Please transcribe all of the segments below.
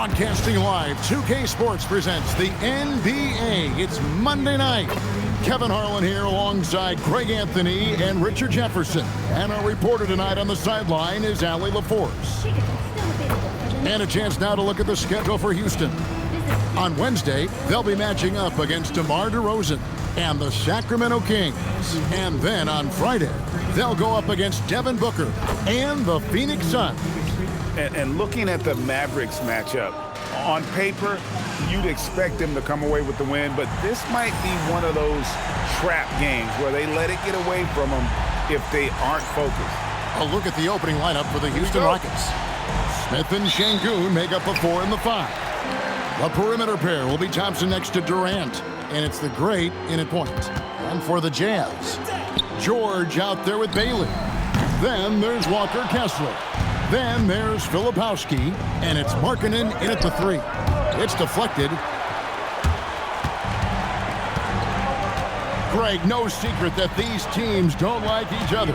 Broadcasting live, 2K Sports presents the NBA. It's Monday night. Kevin Harlan here alongside Greg Anthony and Richard Jefferson. And our reporter tonight on the sideline is Allie LaForce. And a chance now to look at the schedule for Houston. On Wednesday, they'll be matching up against DeMar DeRozan and the Sacramento Kings. And then on Friday, they'll go up against Devin Booker and the Phoenix Suns. And looking at the Mavericks matchup, on paper, you'd expect them to come away with the win, but this might be one of those trap games where they let it get away from them if they aren't focused. A look at the opening lineup for the Houston Rockets. Smith and Şengün make up the 4 and the 5. The perimeter pair will be Thompson next to Durant, and it's the great in at point. And for the Jazz, George out there with Bailey. Then there's Walker Kessler. Then there's Filipowski, and it's Markkanen in at the 3. It's deflected. Greg, no secret that these teams don't like each other.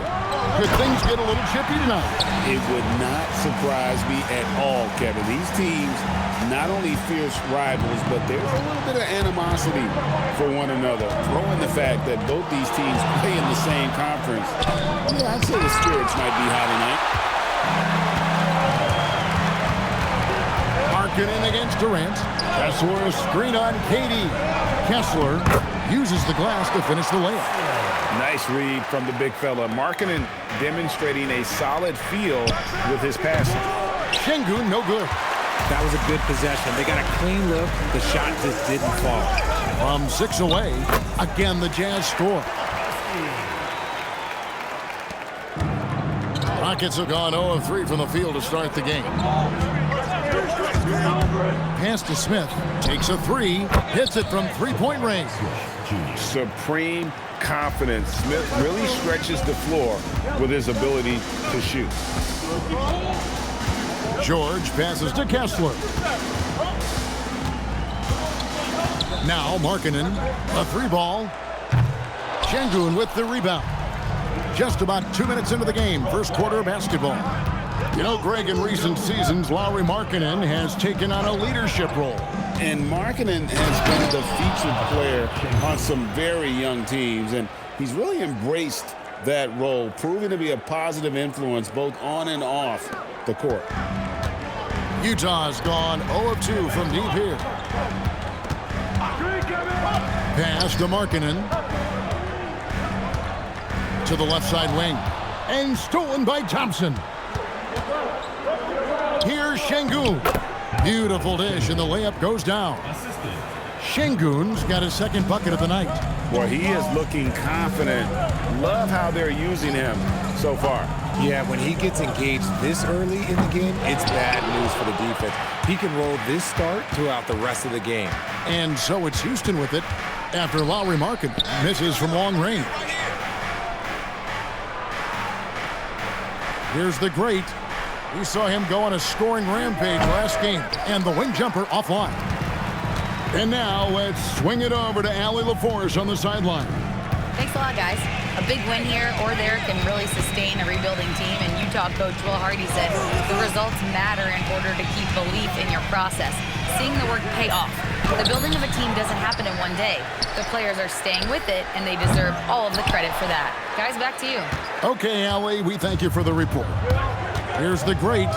Could things get a little chippy tonight? It would not surprise me at all, Kevin. These teams, not only fierce rivals, but there's a little bit of animosity for one another. Throw in the fact that both these teams play in the same conference. Yeah, I'd say the spirits might be high tonight. Markkanen against Durant. Kessler screen on KD. Kessler uses the glass to finish the layup. Nice read from the big fella. Markkanen demonstrating a solid feel with his passing. Şengün, no good. That was a good possession. They got a clean look. The shot just didn't fall. From 6 away, again the Jazz score. Rockets have gone 0 of 3 from the field to start the game. Pass to Smith. Takes a 3. Hits it from three-point range. Supreme confidence. Smith really stretches the floor with his ability to shoot. George passes to Kessler. Now Markkanen, a 3-ball. Şengün with the rebound. Just about 2 minutes into the game, first quarter of basketball. You know, Greg, in recent seasons, Lauri Markkanen has taken on a leadership role. And Markkanen has been the featured player on some very young teams, and he's really embraced that role, proving to be a positive influence both on and off the court. Utah's gone 0 of 2 from deep here. Pass to Markkanen. To the left side wing. And stolen by Thompson. Here's Şengün. Beautiful dish, and the layup goes down. Şengün's got his second bucket of the night. Well, he is looking confident. Love how they're using him so far. Yeah, when he gets engaged this early in the game, it's bad news for the defense. He can roll this start throughout the rest of the game. And so it's Houston with it after Lauri Markkanen misses from long range. Here's the great. We saw him go on a scoring rampage last game, and the wing jumper offline. And now let's swing it over to Allie LaForce on the sideline. Thanks a lot, guys. A big win here or there can really sustain a rebuilding team, and Utah coach Will Hardy said the results matter in order to keep belief in your process, seeing the work pay off. The building of a team doesn't happen in one day. The players are staying with it, and they deserve all of the credit for that. Guys, back to you. Okay, Allie, we thank you for the report. Here's the great.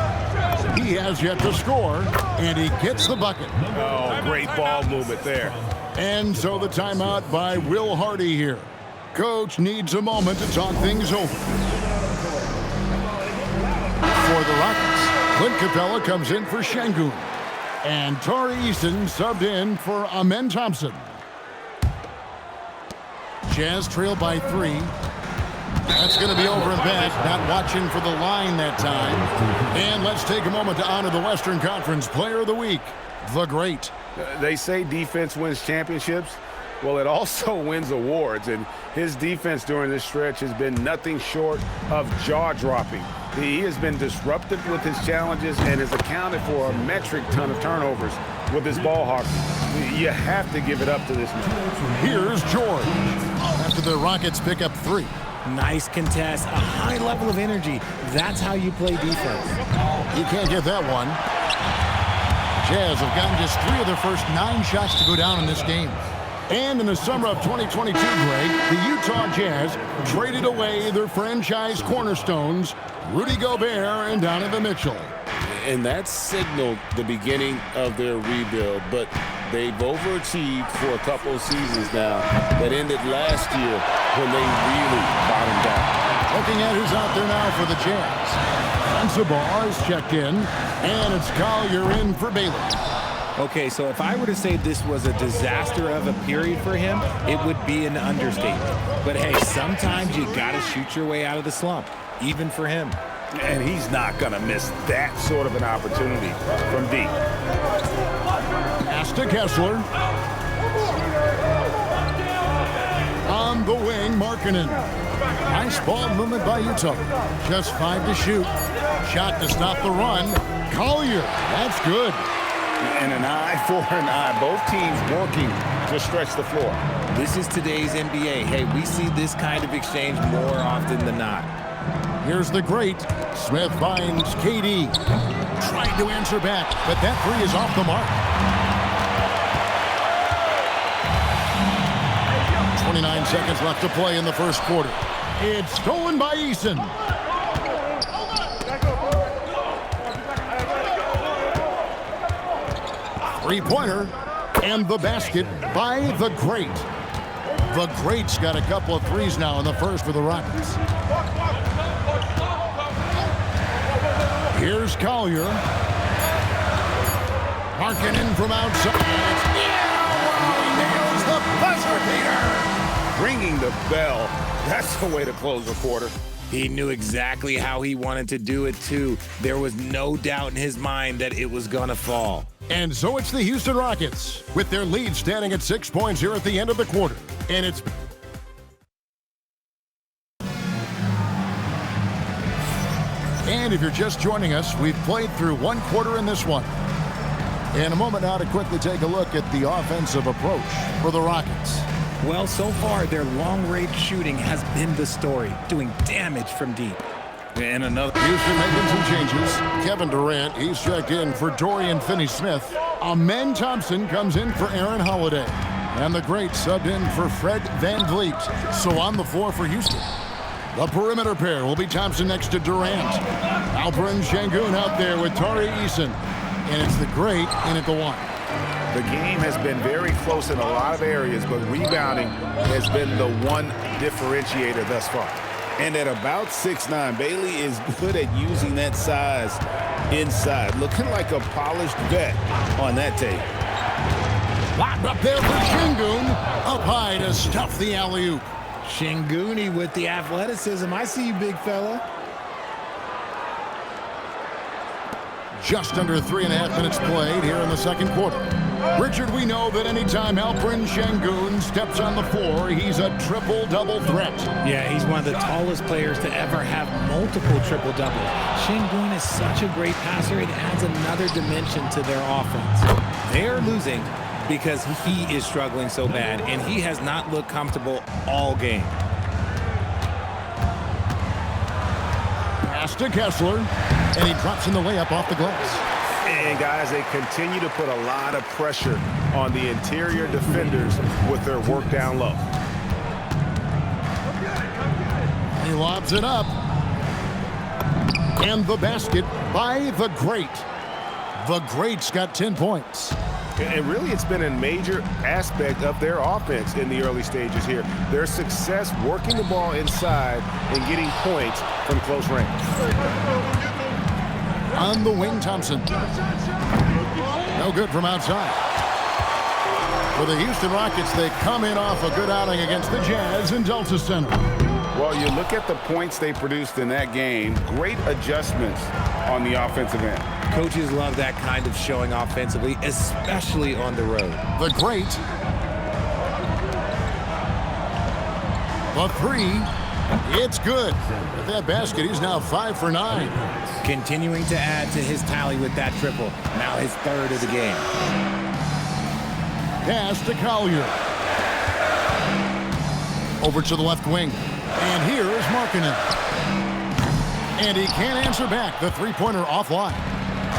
He has yet to score, and he gets the bucket. Oh, great ball movement there. And so the timeout by Will Hardy here. Coach needs a moment to talk things over. For the Rockets, Clint Capella comes in for Şengün. And Tari Eason subbed in for Amen Thompson. Jazz trail by 3. That's going to be over and back. Not watching for the line that time. And let's take a moment to honor the Western Conference Player of the Week, the great. They say defense wins championships. Well, it also wins awards, and his defense during this stretch has been nothing short of jaw-dropping. He has been disruptive with his challenges and has accounted for a metric ton of turnovers with his ball hockey. You have to give it up to this man. Here's George after the Rockets pick up 3. Nice contest, a high level of energy. That's how you play defense. You can't get that one. Jazz have gotten just 3 of their first 9 shots to go down in this game. And in the summer of 2022, Greg, the Utah Jazz traded away their franchise cornerstones, Rudy Gobert and Donovan Mitchell. And that signaled the beginning of their rebuild, but they've overachieved for a couple of seasons now that ended last year when they really bottomed out. Looking at who's out there now for the Jazz. Sensabaugh is checked in, and it's Collier in for Bailey. Okay, so if I were to say this was a disaster of a period for him, it would be an understatement. But hey, sometimes you gotta shoot your way out of the slump, even for him. And he's not going to miss that sort of an opportunity from deep. Pass to Kessler. On the wing, Markkanen. Nice ball movement by Utah. Just 5 to shoot. Shot to stop the run. Collier, that's good. And an eye for an eye. Both teams working to stretch the floor. This is today's NBA. Hey, we see this kind of exchange more often than not. Here's the great. Smith finds KD. Tried to answer back, but that 3 is off the mark. 29 seconds left to play in the first quarter. It's stolen by Eason. Three-pointer, and the basket by the Great. The Great's got a couple of threes now in the first for the Rockets. Here's Collier. Markkanen from outside. Yeah! He nails the buzzer beater. Ringing the bell. That's the way to close a quarter. He knew exactly how he wanted to do it, too. There was no doubt in his mind that it was going to fall. And so it's the Houston Rockets, with their lead standing at 6 points here at the end of the quarter. And it's... And if you're just joining us, we've played through 1 quarter in this one. In a moment now to quickly take a look at the offensive approach for the Rockets. Well, so far, their long-range shooting has been the story, doing damage from deep. And another. Houston making some changes. Kevin Durant, he's checked in for Dorian Finney-Smith. Amen Thompson comes in for Aaron Holiday. And the Great subbed in for Fred VanVleet. So on the floor for Houston. The perimeter pair will be Thompson next to Durant. Alperen Sengun out there with Tari Eason. And it's the Great in at the 1. The game has been very close in a lot of areas, but rebounding has been the one differentiator thus far. And at about 6'9", Bailey is good at using that size inside. Looking like a polished vet on that tape. Locked up there for Sengun. Up high to stuff the alley-oop. Sengun with the athleticism. I see you, big fella. Just under 3.5 minutes played here in the second quarter. Richard, we know that anytime Alperen Sengun steps on the floor, he's a triple-double threat. Yeah, he's one of the tallest players to ever have multiple triple-doubles. Sengun is such a great passer, it adds another dimension to their offense. They're losing because he is struggling so bad, and he has not looked comfortable all game. Pass to Kessler, and he drops in the layup off the glass. And guys, they continue to put a lot of pressure on the interior defenders with their work down low. He lobs it up. And the basket by the Great. The Great's got 10 points. And really, it's been a major aspect of their offense in the early stages here. Their success working the ball inside and getting points from close range. On the wing, Thompson. No good from outside. For the Houston Rockets, they come in off a good outing against the Jazz in Delta Center. Well, you look at the points they produced in that game. Great adjustments on the offensive end. Coaches love that kind of showing offensively, especially on the road. The Great. The 3. It's good. With that basket, he's now 5 for 9. Continuing to add to his tally with that triple. Now his 3rd of the game. Pass to Collier. Over to the left wing. And here is Markkanen. And he can't answer back. The three-pointer offline.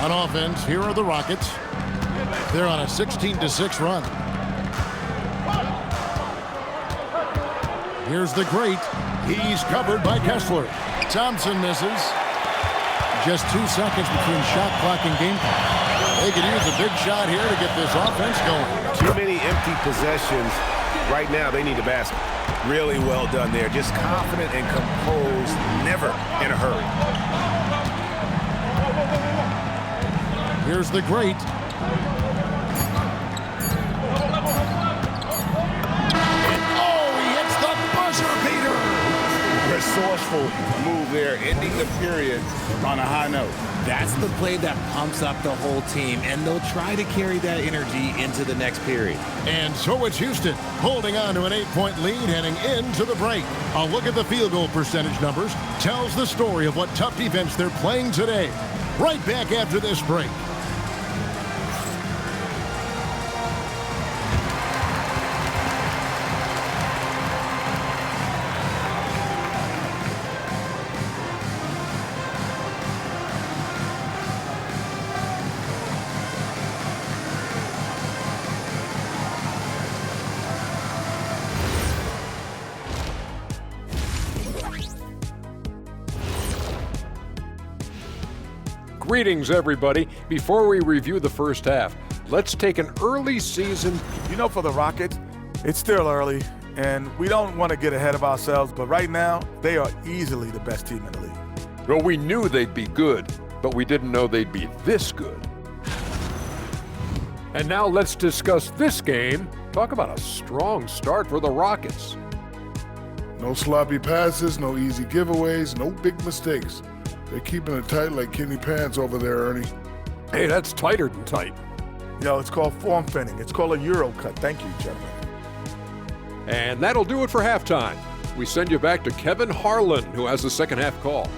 On offense, here are the Rockets. They're on a 16-6 run. Here's the great. He's covered by Kessler. Thompson misses. Just 2 seconds between shot clock and game clock. They could use a big shot here to get this offense going. Too many empty possessions. Right now, they need a basket. Really well done there. Just confident and composed, never in a hurry. Here's the great. Resourceful move there, ending the period on a high note. That's the play that pumps up the whole team, and they'll try to carry that energy into the next period. And so it's Houston holding on to an 8-point lead heading into the break. A look at the field goal percentage numbers tells the story of what tough defense they're playing today. Right back after this break. Greetings, everybody. Before we review the first half, let's take an early season. You know, for the Rockets, it's still early, and we don't want to get ahead of ourselves, but right now, they are easily the best team in the league. Well, we knew they'd be good, but we didn't know they'd be this good. And now let's discuss this game. Talk about a strong start for the Rockets. No sloppy passes, no easy giveaways, no big mistakes. They're keeping it tight like kidney pants over there, Ernie. Hey, that's tighter than tight. Yo, it's called form fitting. It's called a Euro cut. Thank you, gentlemen. And that'll do it for halftime. We send you back to Kevin Harlan, who has the second half call.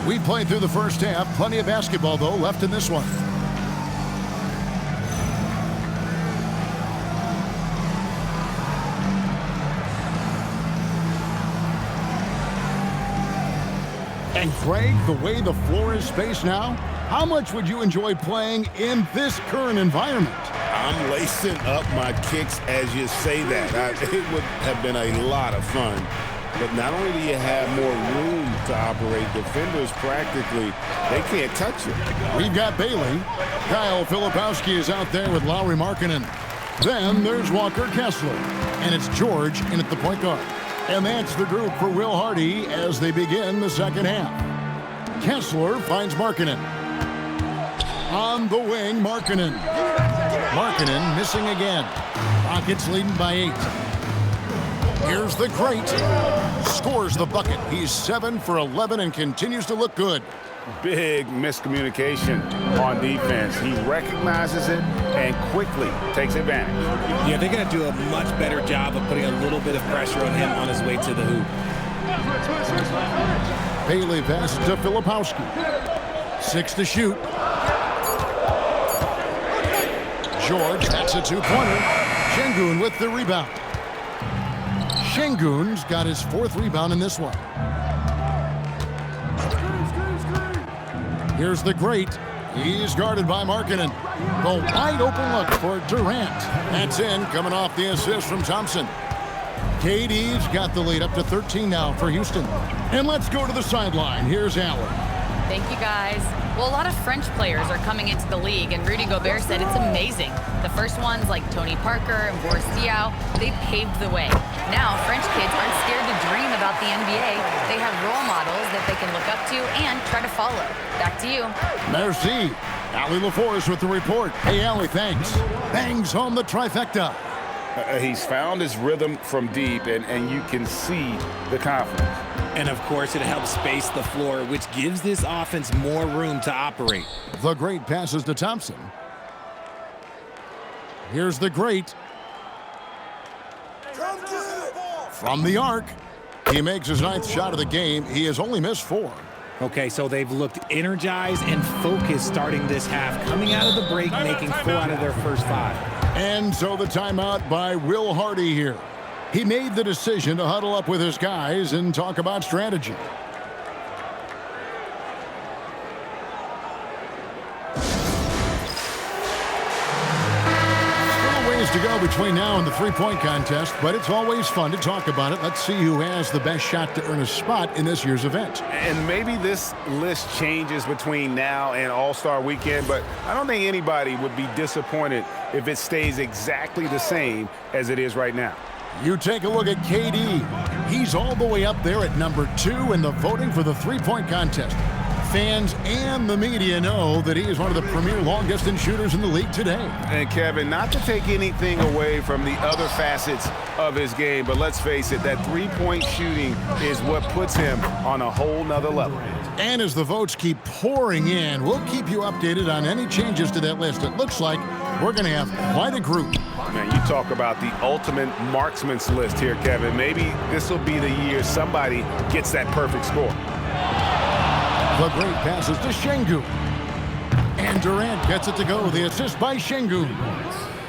We played through the first half. Plenty of basketball, though, left in this one. And Greg, the way the floor is spaced now, how much would you enjoy playing in this current environment? I'm lacing up my kicks as you say that. It would have been a lot of fun. But not only do you have more room to operate, defenders practically, they can't touch you. We've got Bailey. Kyle Filipowski is out there with Lauri Markkanen. Then there's Walker Kessler. And it's George in at the point guard. And that's the group for Will Hardy as they begin the second half. Kessler finds Markkanen. On the wing, Markkanen. Markkanen missing again. Rockets leading by 8. Here's the great. Scores the bucket. He's 7 for 11 and continues to look good. Big miscommunication on defense. He recognizes it and quickly takes advantage. Yeah, they're going to do a much better job of putting a little bit of pressure on him on his way to the hoop. Bailey passes to Filipowski. 6 to shoot. George, that's a 2-pointer. Şengün with the rebound. Şengün's got his 4th rebound in this one. Here's the great. He's guarded by Markkanen. The wide open look for Durant. That's in, coming off the assist from Thompson. KD's got the lead up to 13 now for Houston. And let's go to the sideline. Here's Allen. Thank you, guys. Well, a lot of French players are coming into the league, and Rudy Gobert said it's amazing. The first ones, like Tony Parker and Boris Diaw, they paved the way. Now, French kids aren't scared to dream about the NBA. They have role models that they can look up to and try to follow. Back to you. Merci. Allie LaForce with the report. Hey, Allie, thanks. Bangs home the trifecta. He's found his rhythm from deep, and you can see the confidence. And, of course, it helps space the floor, which gives this offense more room to operate. The great passes to Thompson. Here's the great. From the arc. He makes his 9th shot of the game. He has only missed 4. Okay, so they've looked energized and focused starting this half, coming out of the break, making 4 out of their first 5. And so the timeout by Will Hardy here. He made the decision to huddle up with his guys and talk about strategy. To go between now and the three-point contest, but it's always fun to talk about it. Let's see who has the best shot to earn a spot in this year's event. And maybe this list changes between now and All-Star Weekend, but I don't think anybody would be disappointed if it stays exactly the same as it is right now. You take a look at KD. He's all the way up there at number 2 in the voting for the three-point contest. Fans and the media know that he is one of the premier long-distance shooters in the league today. And Kevin, not to take anything away from the other facets of his game, but let's face it, that three-point shooting is what puts him on a whole nother level. And as the votes keep pouring in, we'll keep you updated on any changes to that list. It looks like we're going to have quite a group. Man, you talk about the ultimate marksman's list here, Kevin. Maybe this will be the year somebody gets that perfect score. The great passes to Şengün. And Durant gets it to go. The assist by Şengün.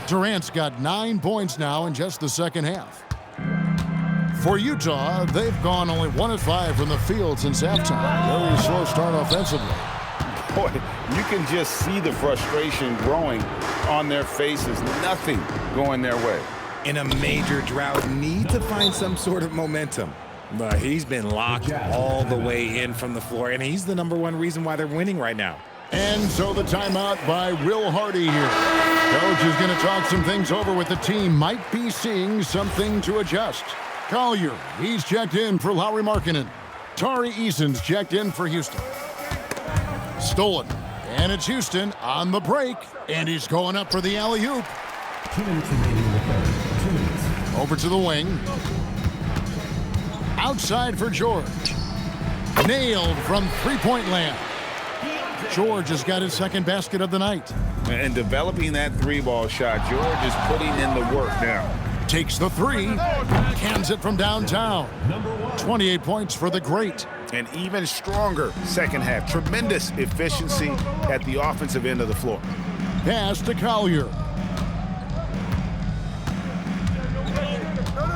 Durant's got 9 points now in just the second half. For Utah, they've gone only 1 of 5 from the field since halftime. Very slow start offensively. Boy, you can just see the frustration growing on their faces. Nothing going their way. In a major drought, need to find some sort of momentum. But he's been locked all the way in from the floor, and he's the #1 reason why they're winning right now. And so the timeout by Will Hardy here. Coach is going to talk some things over with the team. Might be seeing something to adjust. Collier, he's checked in for Lauri Markkanen. Tari Eason's checked in for Houston. Stolen. And it's Houston on the break. And he's going up for the alley-oop. Over to the wing. Outside for George. Nailed from three-point land. George has got his second basket of the night. And developing that three-ball shot, George is putting in the work now. Takes the three. Cans it from downtown. 28 points for the great. An even stronger second half. Tremendous efficiency at the offensive end of the floor. Pass to Collier.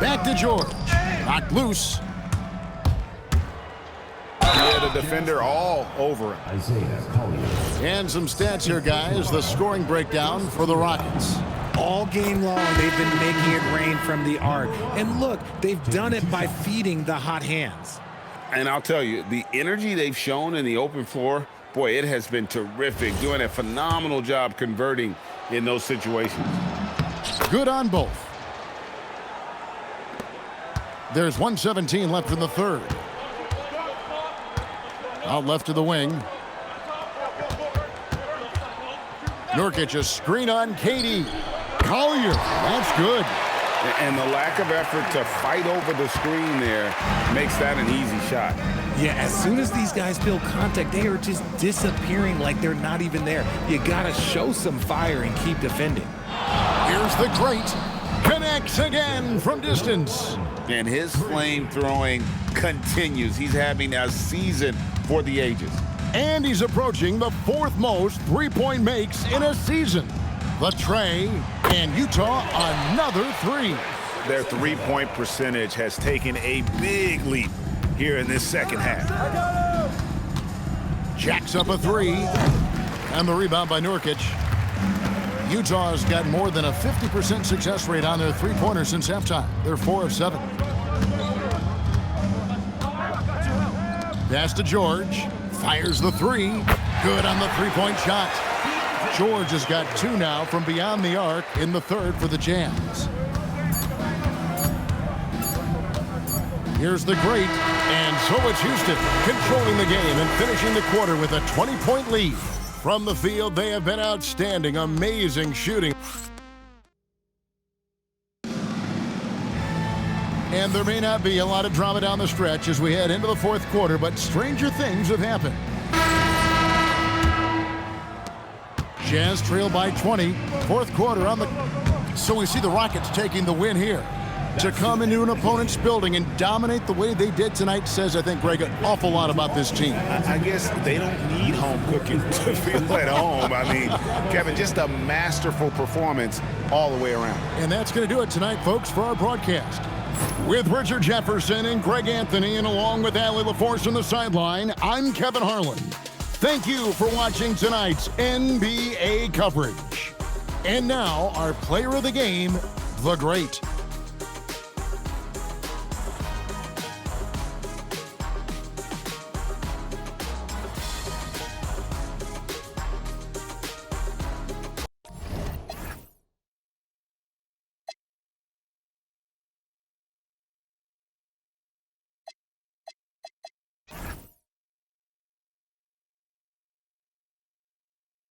Back to George. Knocked loose. Yeah, the defender all over him. And some stats here, guys. The scoring breakdown for the Rockets. All game long, they've been making it rain from the arc. And look, they've done it by feeding the hot hands. And I'll tell you, the energy they've shown in the open floor, boy, it has been terrific. Doing a phenomenal job converting in those situations. Good on both. There's 1:17 left in the third. Out left to the wing. Nurkic, a screen on KD. Collier, that's good. And the lack of effort to fight over the screen there makes that an easy shot. Yeah, as soon as these guys feel contact, they are just disappearing like they're not even there. You gotta show some fire and keep defending. Here's the great. Connects again from distance. And his flame throwing continues. He's having a season for the ages. And he's approaching the 4th most three-point makes in a season. The tray, and Utah another 3. Their three-point percentage has taken a big leap here in this second half. Jacks up a 3. And the rebound by Nurkic. Utah's got more than a 50% success rate on their three-pointers since halftime. They're 4 of 7. Pass to George. Fires the 3. Good on the three-point shot. George has got 2 now from beyond the arc in the third for the Jazz. Here's the great, and so it's Houston controlling the game and finishing the quarter with a 20-point lead. From the field, they have been outstanding, amazing shooting. And there may not be a lot of drama down the stretch as we head into the 4th quarter, but stranger things have happened. Jazz trail by 20. 4th quarter on the... So we see the Rockets taking the win here. To come into an opponent's building and dominate the way they did tonight says, I think, Greg, an awful lot about this team. I guess they don't need home cooking to feel at home. I mean, Kevin, just a masterful performance all the way around. And that's going to do it tonight, folks, for our broadcast. With Richard Jefferson and Greg Anthony, and along with Allie LaForce on the sideline, I'm Kevin Harlan. Thank you for watching tonight's NBA coverage. And now, our player of the game, the great